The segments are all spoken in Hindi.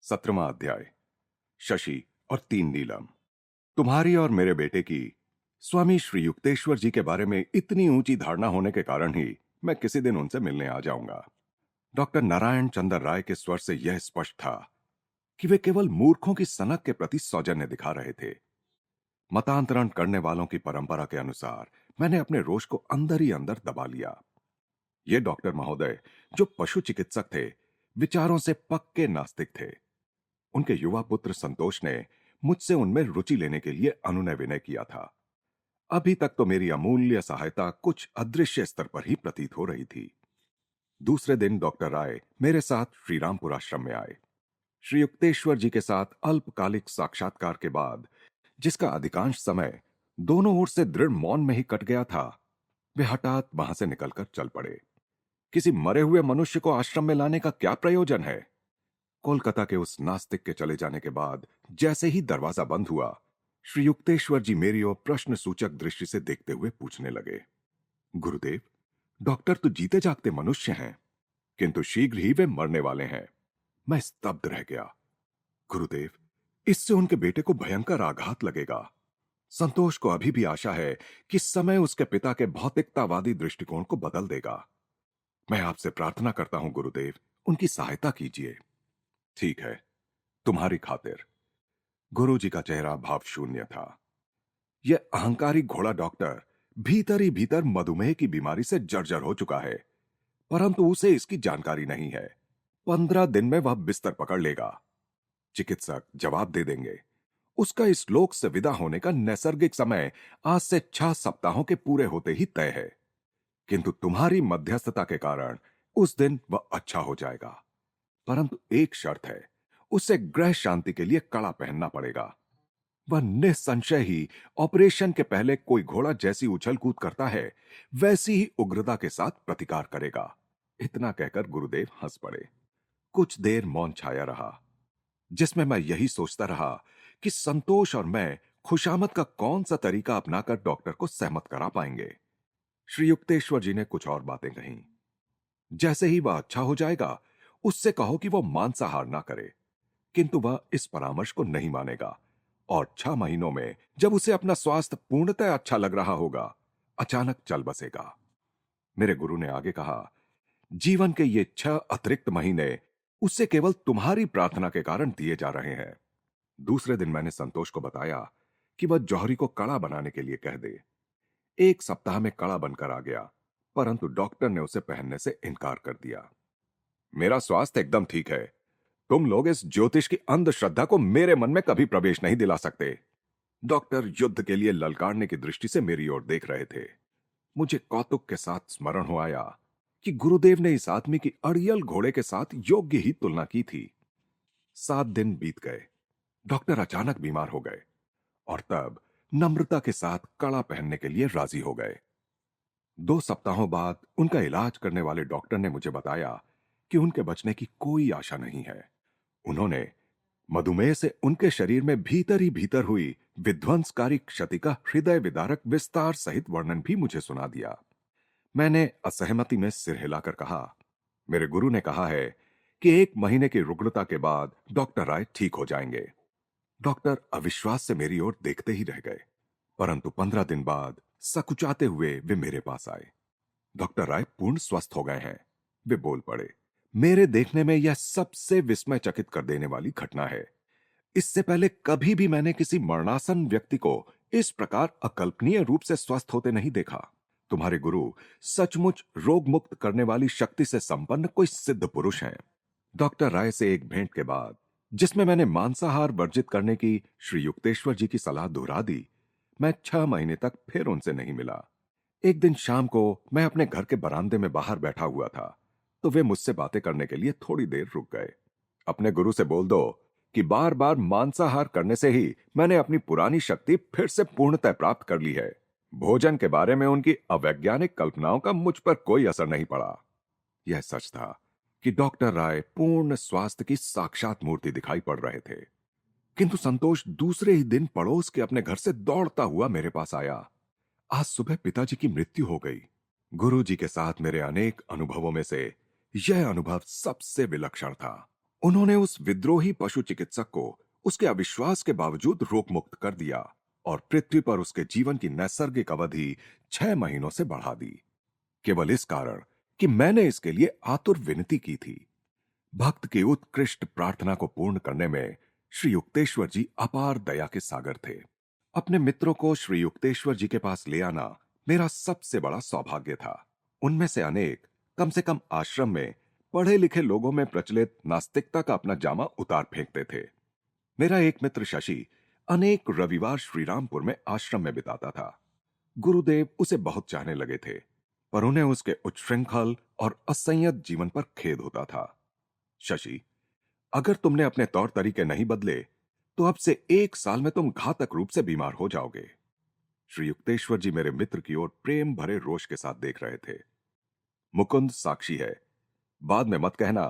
17वां अध्याय। शशि और 3 नीलम। तुम्हारी और मेरे बेटे की स्वामी श्री युक्तेश्वर जी के बारे में इतनी ऊंची धारणा होने के कारण ही मैं किसी दिन उनसे मिलने आ जाऊंगा। डॉक्टर नारायण चंद्र राय के स्वर से यह स्पष्ट था कि वे केवल मूर्खों की सनक के प्रति सौजन्य दिखा रहे थे। मतांतरण करने वालों की परंपरा के अनुसार मैंने अपने रोष को अंदर ही अंदर दबा लिया। ये डॉक्टर महोदय, जो पशु चिकित्सक थे, विचारों से पक्के नास्तिक थे। उनके युवा पुत्र संतोष ने मुझसे उनमें रुचि लेने के लिए अनुनय विनय किया था। अभी तक तो मेरी अमूल्य सहायता कुछ अदृश्य स्तर पर ही प्रतीत हो रही थी। दूसरे दिन डॉक्टर राय मेरे साथ श्रीरामपुर आश्रम में आए। श्री युक्तेश्वर जी के साथ अल्पकालिक साक्षात्कार के बाद, जिसका अधिकांश समय दोनों ओर से दृढ़ मौन में ही कट गया था, वे हठात वहां से निकलकर चल पड़े। किसी मरे हुए मनुष्य को आश्रम में लाने का क्या प्रयोजन है? कोलकाता के उस नास्तिक के चले जाने के बाद जैसे ही दरवाजा बंद हुआ, श्री युक्तेश्वर जी मेरी ओर प्रश्न सूचक दृष्टि से देखते हुए पूछने लगे, गुरुदेव, डॉक्टर तो जीते जागते मनुष्य हैं, किंतु शीघ्र ही वे मरने वाले हैं। मैं स्तब्ध रह गया। गुरुदेव, इससे उनके बेटे को भयंकर आघात लगेगा। संतोष को अभी भी आशा है कि समय उसके पिता के भौतिकतावादी दृष्टिकोण को बदल देगा। मैं आपसे प्रार्थना करता हूं गुरुदेव, उनकी सहायता कीजिए। ठीक है, तुम्हारी खातिर। गुरुजी का चेहरा भावशून्य था। यह अहंकारी घोड़ा डॉक्टर भीतर ही भीतर मधुमेह की बीमारी से जर्जर हो चुका है, परंतु उसे इसकी जानकारी नहीं है। 15 दिन में वह बिस्तर पकड़ लेगा। चिकित्सक जवाब दे देंगे। उसका इस लोक से विदा होने का नैसर्गिक समय आज से 6 सप्ताहों के पूरे होते ही तय है, किंतु तुम्हारी मध्यस्थता के कारण उस दिन वह अच्छा हो जाएगा। परंतु एक शर्त है, उसे ग्रह शांति के लिए कड़ा पहनना पड़ेगा। वह निसंशय ही ऑपरेशन के पहले कोई घोड़ा जैसी उछल कूद करता है, वैसी ही उग्रता के साथ प्रतिकार करेगा। इतना कहकर गुरुदेव हंस पड़े। कुछ देर मौन छाया रहा, जिसमें मैं यही सोचता रहा कि संतोष और मैं खुशामद का कौन सा तरीका अपनाकर डॉक्टर को सहमत करा पाएंगे। श्री युक्तेश्वर जी ने कुछ और बातें कहीं। जैसे ही वह अच्छा हो जाएगा, उससे कहो कि वह मांसाहार ना करे, किंतु वह इस परामर्श को नहीं मानेगा और 6 महीनों में जब उसे अपना स्वास्थ्य पूर्णतः अच्छा लग रहा होगा, अचानक चल बसेगा। मेरे गुरु ने आगे कहा, जीवन के ये 6 अतिरिक्त महीने उससे केवल तुम्हारी प्रार्थना के कारण दिए जा रहे हैं। दूसरे दिन मैंने संतोष को बताया कि वह जौहरी को कड़ा बनाने के लिए कह दे। 1 सप्ताह में कड़ा बनकर आ गया, परंतु डॉक्टर ने उसे पहनने से इनकार कर दिया। मेरा स्वास्थ्य एकदम ठीक है। तुम लोग इस ज्योतिष की अंधश्रद्धा को मेरे मन में कभी प्रवेश नहीं दिला सकते। डॉक्टर युद्ध के लिए ललकारने की दृष्टि से मेरी ओर देख रहे थे। मुझे कौतुक के साथ स्मरण हो आया कि गुरुदेव ने इस आदमी की अड़ियल घोड़े के साथ योग्य ही तुलना की थी। 7 दिन बीत गए। डॉक्टर अचानक बीमार हो गए और तब नम्रता के साथ कड़ा पहनने के लिए राजी हो गए। 2 सप्ताहों बाद उनका इलाज करने वाले डॉक्टर ने मुझे बताया कि उनके बचने की कोई आशा नहीं है। उन्होंने मधुमेह से उनके शरीर में भीतर ही भीतर हुई विध्वंसकारी क्षति का हृदय विदारक विस्तार सहित वर्णन भी मुझे सुना दिया। मैंने असहमति में सिर हिलाकर कहा, मेरे गुरु ने कहा है कि 1 महीने की रुग्णता के बाद डॉक्टर राय ठीक हो जाएंगे। डॉक्टर अविश्वास से मेरी ओर देखते ही रह गए, परंतु 15 दिन बाद सकुचाते हुए वे मेरे पास आए। डॉक्टर राय पूर्ण स्वस्थ हो गए हैं, वे बोल पड़े। मेरे देखने में यह सबसे विस्मयचकित कर देने वाली घटना है। इससे पहले कभी भी मैंने किसी मरणासन व्यक्ति को इस प्रकार अकल्पनीय रूप से स्वस्थ होते नहीं देखा। तुम्हारे गुरु सचमुच रोग मुक्त करने वाली शक्ति से संपन्न कोई सिद्ध पुरुष हैं। डॉक्टर राय से एक भेंट के बाद, जिसमें मैंने मांसाहार वर्जित करने की श्री युक्तेश्वर जी की सलाह दोहरा दी, मैं 6 महीने तक फिर उनसे नहीं मिला। एक दिन शाम को मैं अपने घर के बरामदे में बाहर बैठा हुआ था, तो वे मुझसे बातें करने के लिए थोड़ी देर रुक गए। अपने गुरु से बोल दो कि बार बार मांसाहार करने से ही मैंने अपनी पुरानी शक्ति फिर से पूर्णतः प्राप्त कर ली है। भोजन के बारे में उनकी अवैज्ञानिक कल्पनाओं का मुझ पर कोई असर नहीं पड़ा। यह सच था कि डॉक्टर राय पूर्ण स्वास्थ्य की साक्षात मूर्ति दिखाई पड़ रहे थे, किंतु संतोष दूसरे ही दिन पड़ोस के अपने घर से दौड़ता हुआ मेरे पास आया। आज सुबह पिताजी की मृत्यु हो गई। गुरुजी के साथ मेरे अनेक अनुभवों में से यह अनुभव सबसे विलक्षण था। उन्होंने उस विद्रोही पशु चिकित्सक को उसके अविश्वास के बावजूद रोग मुक्त कर दिया और पृथ्वी पर उसके जीवन की नैसर्गिक अवधि 6 महीनों से बढ़ा दी, केवल इस कारण कि मैंने इसके लिए आतुर विनती की थी। भक्त की उत्कृष्ट प्रार्थना को पूर्ण करने में श्री युक्तेश्वर जी अपार दया के सागर थे। अपने मित्रों को श्री युक्तेश्वर जी के पास ले आना मेरा सबसे बड़ा सौभाग्य था। उनमें से अनेक कम से कम आश्रम में पढ़े लिखे लोगों में प्रचलित नास्तिकता का अपना जामा उतार फेंकते थे। मेरा एक मित्र शशि अनेक रविवार श्रीरामपुर में आश्रम में बिताता था। गुरुदेव उसे बहुत चाहने लगे थे, पर उन्हें उसके उच्छृंखल और असंयत जीवन पर खेद होता था। शशि, अगर तुमने अपने तौर तरीके नहीं बदले तो अब से 1 साल में तुम घातक रूप से बीमार हो जाओगे। श्री युक्तेश्वर जी मेरे मित्र की ओर प्रेम भरे रोष के साथ देख रहे थे। मुकुंद साक्षी है, बाद में मत कहना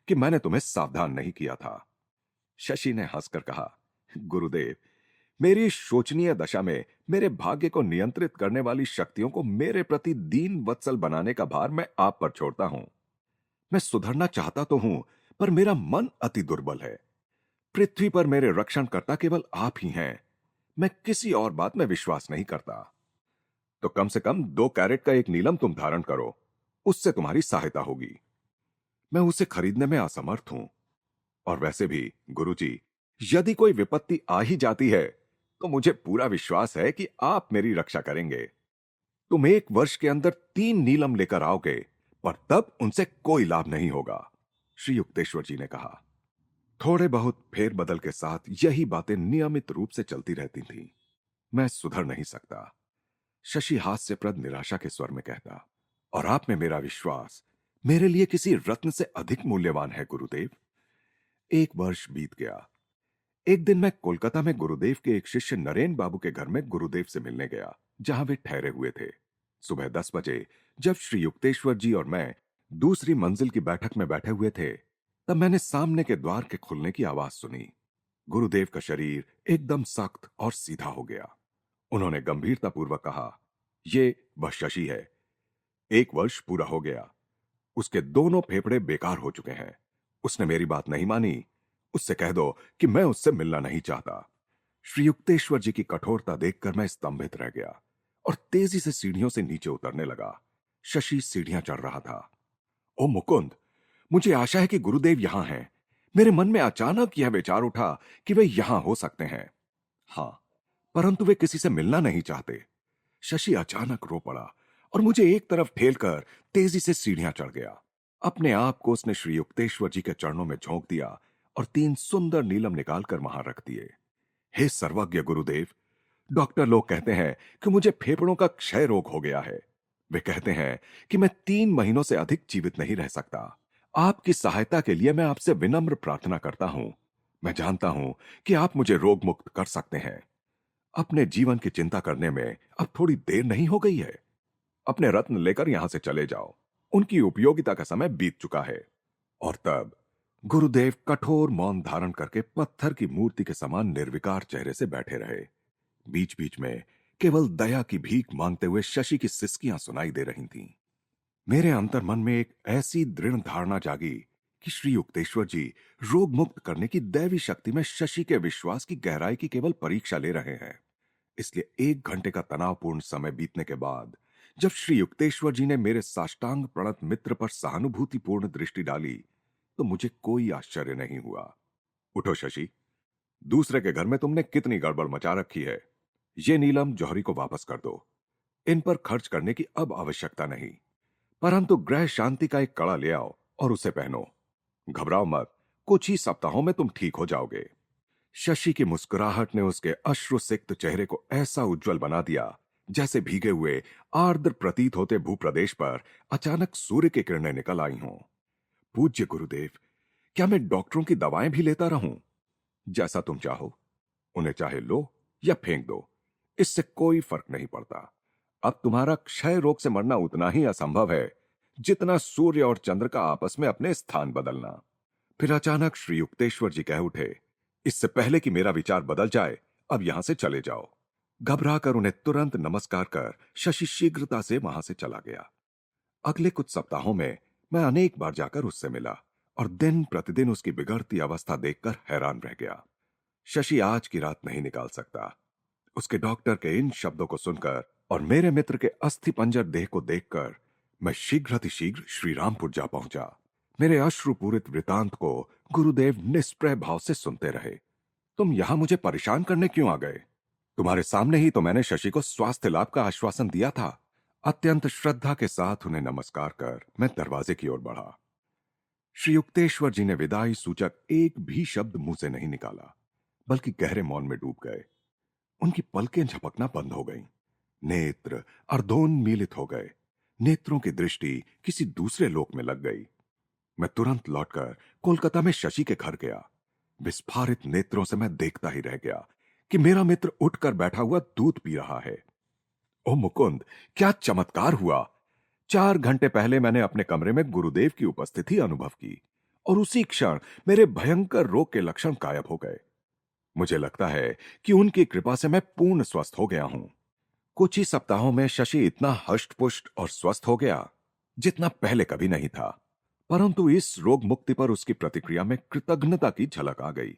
कि मैंने तुम्हें सावधान नहीं किया था। शशि ने हंसकर कहा, गुरुदेव, मेरी शोचनीय दशा में मेरे भाग्य को नियंत्रित करने वाली शक्तियों को मेरे प्रति दीन वत्सल बनाने का भार मैं आप पर छोड़ता हूं। मैं सुधरना चाहता तो हूं, पर मेरा मन अति दुर्बल है। पृथ्वी पर मेरे रक्षणकर्ता केवल आप ही हैं। मैं किसी और बात में विश्वास नहीं करता। तो कम से कम 2 कैरेट का एक नीलम तुम धारण करो, उससे तुम्हारी सहायता होगी। मैं उसे खरीदने में असमर्थ हूं। और वैसे भी गुरुजी, यदि कोई विपत्ति आ ही जाती है तो मुझे पूरा विश्वास है कि आप मेरी रक्षा करेंगे। तुम 1 वर्ष के अंदर 3 नीलम लेकर आओगे, पर तब उनसे कोई लाभ नहीं होगा, श्री युक्तेश्वर जी ने कहा। थोड़े बहुत फेरबदल के साथ यही बातें नियमित रूप से चलती रहती थीं। मैं सुधर नहीं सकता, शशि हास्यप्रद निराशा के स्वर में कहता। और आप में मेरा विश्वास मेरे लिए किसी रत्न से अधिक मूल्यवान है गुरुदेव। 1 वर्ष बीत गया। एक दिन मैं कोलकाता में गुरुदेव के एक शिष्य नरेन बाबू के घर में गुरुदेव से मिलने गया, जहां वे ठहरे हुए थे। सुबह 10 बजे जब श्री युक्तेश्वर जी और मैं दूसरी मंजिल की बैठक में बैठे हुए थे, तब मैंने सामने के द्वार के खुलने की आवाज सुनी। गुरुदेव का शरीर एकदम सख्त और सीधा हो गया। उन्होंने गंभीरतापूर्वक कहा, ये वह शशि है। 1 वर्ष पूरा हो गया। उसके दोनों फेफड़े बेकार हो चुके हैं। उसने मेरी बात नहीं मानी। उससे कह दो कि मैं उससे मिलना नहीं चाहता। श्री युक्तेश्वर जी की कठोरता देखकर मैं स्तंभित रह गया और तेजी से सीढ़ियों से नीचे उतरने लगा। शशि सीढ़ियां चढ़ रहा था। ओ मुकुंद, मुझे आशा है कि गुरुदेव यहां हैं। मेरे मन में अचानक यह विचार उठा कि वे यहां हो सकते हैं। हां, परंतु वे किसी से मिलना नहीं चाहते। शशि अचानक रो पड़ा और मुझे एक तरफ ठेलकर तेजी से सीढ़ियां चढ़ गया। अपने आप को उसने श्री युक्तेश्वर जी के चरणों में झोंक दिया और 3 सुंदर नीलम निकालकर वहां रख दिए। हे सर्वज्ञ गुरुदेव, डॉक्टर लोग कहते हैं कि मुझे फेफड़ों का क्षय रोग हो गया है। वे कहते हैं कि मैं 3 महीनों से अधिक जीवित नहीं रह सकता। आपकी सहायता के लिए मैं आपसे विनम्र प्रार्थना करता हूं। मैं जानता हूं कि आप मुझे रोग मुक्त कर सकते हैं। अपने जीवन की चिंता करने में अब थोड़ी देर नहीं हो गई है। अपने रत्न लेकर यहां से चले जाओ। उनकी उपयोगिता का समय बीत चुका है। और तब गुरुदेव कठोर मौन धारण करके पत्थर की मूर्ति के समान निर्विकार चेहरे से बैठे रहे। बीच बीच में केवल दया की भीख मांगते हुए शशि की सिसकियां सुनाई दे रही थीं। मेरे अंतर्मन में एक ऐसी दृढ़ धारणा जागी कि श्री युक्तेश्वर जी रोग मुक्त करने की दैवी शक्ति में शशि के विश्वास की गहराई की केवल परीक्षा ले रहे हैं। इसलिए 1 घंटे का तनावपूर्ण समय बीतने के बाद जब श्री युक्तेश्वर जी ने मेरे साष्टांग प्रणत मित्र पर सहानुभूतिपूर्ण दृष्टि डाली, तो मुझे कोई आश्चर्य नहीं हुआ। उठो शशि, दूसरे के घर में तुमने कितनी गड़बड़ मचा रखी है। ये नीलम जौहरी को वापस कर दो। इन पर खर्च करने की अब आवश्यकता नहीं, परंतु ग्रह शांति का एक कड़ा ले आओ और उसे पहनो। घबराओ मत, कुछ ही सप्ताहों में तुम ठीक हो जाओगे। शशि की मुस्कुराहट ने उसके अश्रुसिक्त चेहरे को ऐसा उज्जवल बना दिया जैसे भीगे हुए आर्द्र प्रतीत होते भूप्रदेश पर अचानक सूर्य की किरणें निकल आई हों। पूज्य गुरुदेव, क्या मैं डॉक्टरों की दवाएं भी लेता रहूं? जैसा तुम चाहो। उन्हें चाहे लो या फेंक दो, इससे कोई फर्क नहीं पड़ता। अब तुम्हारा क्षय रोग से मरना उतना ही असंभव है जितना सूर्य और चंद्र का आपस में अपने स्थान बदलना। फिर अचानक श्री युक्तेश्वर जी कह उठे, इससे पहले कि मेरा विचार बदल जाए, अब यहां से चले जाओ। घबराकर उन्हें तुरंत नमस्कार कर शशि शीघ्रता से वहां से चला गया। अगले कुछ सप्ताहों में मैं अनेक बार जाकर उससे मिला और दिन प्रतिदिन उसकी बिगड़ती अवस्था देखकर हैरान रह गया। शशि आज की रात नहीं निकाल सकता। उसके डॉक्टर के इन शब्दों को सुनकर और मेरे मित्र के अस्थि पंजर देह को देखकर मैं शीघ्र श्रीरामपुर जा पहुंचा। मेरे अश्रुपूरित वृतांत को गुरुदेव निष्प्रय भाव से सुनते रहे। तुम यहां मुझे परेशान करने क्यों आ गए? तुम्हारे सामने ही तो मैंने शशि को स्वास्थ्य लाभ का आश्वासन दिया था। अत्यंत श्रद्धा के साथ उन्हें नमस्कार कर मैं दरवाजे की ओर बढ़ा। श्री युक्तेश्वर जी ने विदाई सूचक एक भी शब्द मुंह से नहीं निकाला, बल्कि गहरे मौन में डूब गए। उनकी पलकें झपकना बंद हो गईं। नेत्र अर्धोन्मीलित हो गए। नेत्रों की दृष्टि किसी दूसरे लोक में लग गई। मैं तुरंत लौटकर कोलकाता में शशि के घर गया। विस्फारित नेत्रों से मैं देखता ही रह गया कि मेरा मित्र उठकर बैठा हुआ दूध पी रहा है। ओ मुकुंद, क्या चमत्कार हुआ! 4 घंटे पहले मैंने अपने कमरे में गुरुदेव की उपस्थिति अनुभव की और उसी क्षण मेरे भयंकर रोग के लक्षण गायब हो गए। मुझे लगता है कि उनकी कृपा से मैं पूर्ण स्वस्थ हो गया हूं। कुछ ही सप्ताहों में शशि इतना हष्टपुष्ट और स्वस्थ हो गया जितना पहले कभी नहीं था। परंतु इस रोग मुक्ति पर उसकी प्रतिक्रिया में कृतज्ञता की झलक आ गई।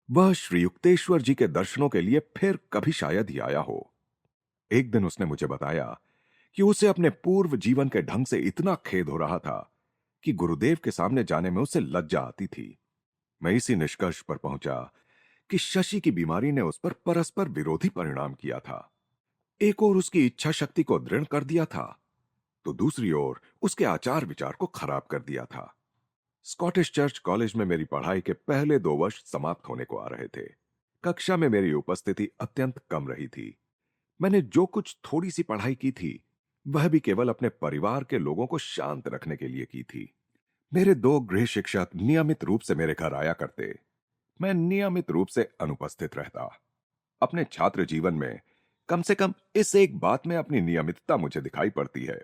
वह श्री युक्तेश्वर जी के दर्शनों के लिए फिर कभी शायद ही आया हो। एक दिन उसने मुझे बताया कि उसे अपने पूर्व जीवन के ढंग से इतना खेद हो रहा था कि गुरुदेव के सामने जाने में उसे लज्जा आती थी। मैं इसी निष्कर्ष पर पहुंचा कि शशि की बीमारी ने उस पर परस्पर विरोधी परिणाम किया था। एक ओर उसकी इच्छा शक्ति को दृढ़ कर दिया था, तो दूसरी ओर उसके आचार विचार को खराब कर दिया था। स्कॉटिश चर्च कॉलेज में मेरी पढ़ाई के पहले 2 वर्ष समाप्त होने को आ रहे थे। कक्षा में मेरी उपस्थिति अत्यंत कम रही थी। मैंने जो कुछ थोड़ी सी पढ़ाई की थी, वह भी केवल अपने परिवार के लोगों को शांत रखने के लिए की थी। मेरे 2 गृह शिक्षक नियमित रूप से मेरे घर आया करते। मैं नियमित रूप से अनुपस्थित रहता। अपने छात्र जीवन में कम से कम इस एक बात में अपनी नियमितता मुझे दिखाई पड़ती है।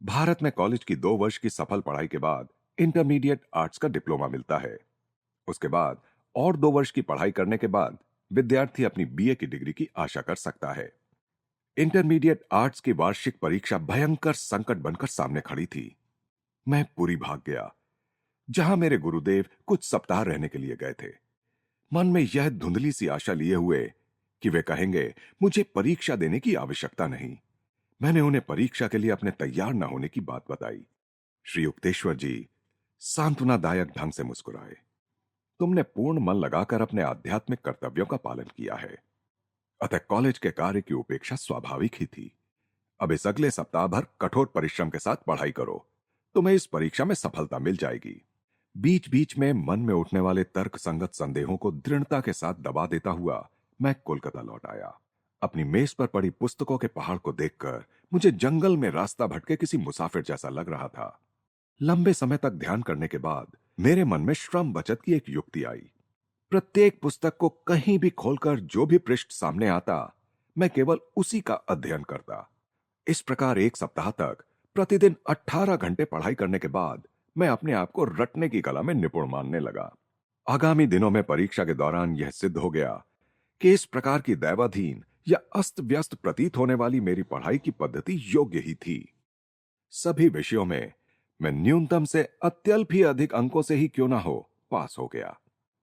भारत में कॉलेज की 2 वर्ष की सफल पढ़ाई के बाद इंटरमीडिएट आर्ट्स का डिप्लोमा मिलता है। उसके बाद और 2 वर्ष की पढ़ाई करने के बाद विद्यार्थी अपनी बीए की डिग्री की आशा कर सकता है। इंटरमीडिएट आर्ट्स की वार्षिक परीक्षा भयंकर संकट बनकर सामने खड़ी थी। मैं पूरी भाग गया, जहां मेरे गुरुदेव कुछ सप्ताह रहने के लिए गए थे। मन में यह धुंधली सी आशा लिए हुए कि वे कहेंगे मुझे परीक्षा देने की आवश्यकता नहीं। मैंने उन्हें परीक्षा के लिए अपने तैयार न होने की बात बताई। श्री युक्तेश्वर जी सांत्वनादायक ढंग से मुस्कुराए। तुमने पूर्ण मन लगाकर अपने आध्यात्मिक कर्तव्यों का पालन किया है, अतः कॉलेज के कार्य की उपेक्षा स्वाभाविक ही थी। अब इस अगले सप्ताह भर कठोर परिश्रम के साथ पढ़ाई करो, तुम्हें इस परीक्षा में सफलता मिल जाएगी। बीच बीच में मन में उठने वाले तर्क संगत संदेहों को दृढ़ता के साथ दबा देता हुआ मैं कोलकाता लौट आया। अपनी मेज पर पड़ी पुस्तकों के पहाड़ को देखकर मुझे जंगल में रास्ता भटके किसी मुसाफिर जैसा लग रहा था। लंबे समय तक ध्यान करने के बाद मेरे मन में श्रम बचत की एक युक्ति आई। प्रत्येक पुस्तक को कहीं भी खोलकर जो भी पृष्ठ सामने आता, मैं केवल उसी का अध्ययन करता। इस प्रकार एक सप्ताह तक प्रतिदिन 18 घंटे पढ़ाई करने के बाद मैं अपने आप को रटने की कला में निपुण मानने लगा। आगामी दिनों में परीक्षा के दौरान यह सिद्ध हो गया कि इस प्रकार की दैवाधीन या अस्त व्यस्त प्रतीत होने वाली मेरी पढ़ाई की पद्धति योग्य ही थी। सभी विषयों में मैं न्यूनतम से अत्यल्प ही अधिक अंकों से ही क्यों ना हो पास हो गया।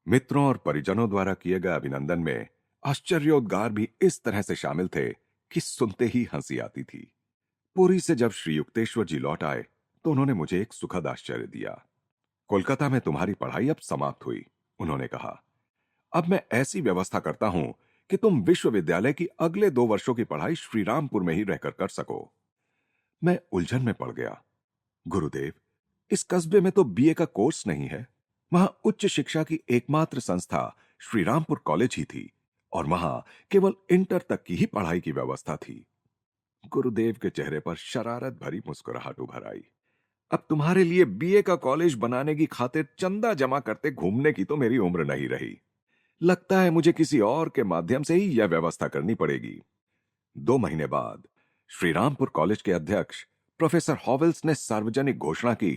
मित्रों और परिजनों द्वारा किए गए अभिनंदन में आश्चर्योद्गार भी इस तरह से शामिल थे कि सुनते ही हंसी आती थी। पुरी से जब श्री युक्तेश्वर जी लौट आए तो उन्होंने मुझे एक सुखद आश्चर्य दिया। कोलकाता में तुम्हारी पढ़ाई अब समाप्त हुई, उन्होंने कहा। अब मैं ऐसी व्यवस्था करता हूं कि तुम विश्वविद्यालय की अगले 2 वर्षों की पढ़ाई श्रीरामपुर में ही रहकर कर सको। मैं उलझन में पड़ गया। गुरुदेव, इस कस्बे में तो बीए का कोर्स नहीं है। वहां उच्च शिक्षा की एकमात्र संस्था श्रीरामपुर कॉलेज ही थी और वहां केवल इंटर तक की ही पढ़ाई की व्यवस्था थी। गुरुदेव के चेहरे पर शरारत भरी मुस्कुराहट उभर आई। अब तुम्हारे लिए बीए का कॉलेज बनाने की खातिर चंदा जमा करते घूमने की तो मेरी उम्र नहीं रही। लगता है मुझे किसी और के माध्यम से ही यह व्यवस्था करनी पड़ेगी। 2 महीने बाद श्रीरामपुर कॉलेज के अध्यक्ष प्रोफेसर हॉवेल्स ने सार्वजनिक घोषणा की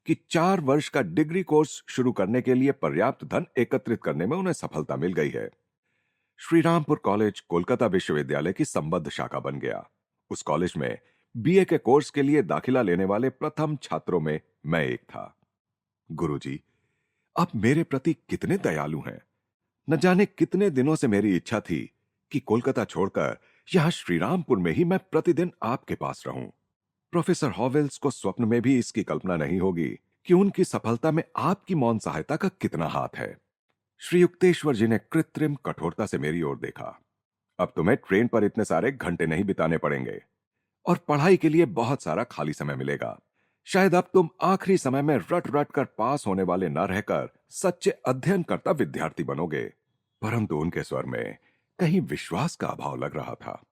कि 4 वर्ष का डिग्री कोर्स शुरू करने के लिए पर्याप्त धन एकत्रित करने में उन्हें सफलता मिल गई है। श्रीरामपुर कॉलेज कोलकाता विश्वविद्यालय की संबद्ध शाखा बन गया। उस कॉलेज में बीए के कोर्स के लिए दाखिला लेने वाले प्रथम छात्रों में मैं एक था। गुरुजी, आप मेरे प्रति कितने दयालु हैं। न जाने कितने दिनों से मेरी इच्छा थी कि कोलकाता छोड़कर यहां श्रीरामपुर में ही मैं प्रतिदिन आपके पास रहूं। प्रोफेसर हॉवेल्स को स्वप्न में भी इसकी कल्पना नहीं होगी कि उनकी सफलता में आपकी मौन सहायता का कितना हाथ है। श्री युक्तेश्वर जी ने कृत्रिम कठोरता से मेरी ओर देखा। अब तुम्हें ट्रेन पर इतने सारे घंटे नहीं बिताने पड़ेंगे और पढ़ाई के लिए बहुत सारा खाली समय मिलेगा। शायद अब तुम आखिरी समय में रट रट कर पास होने वाले न रहकर सच्चे अध्ययन करता विद्यार्थी बनोगे। परंतु उनके स्वर में कहीं विश्वास का अभाव लग रहा था।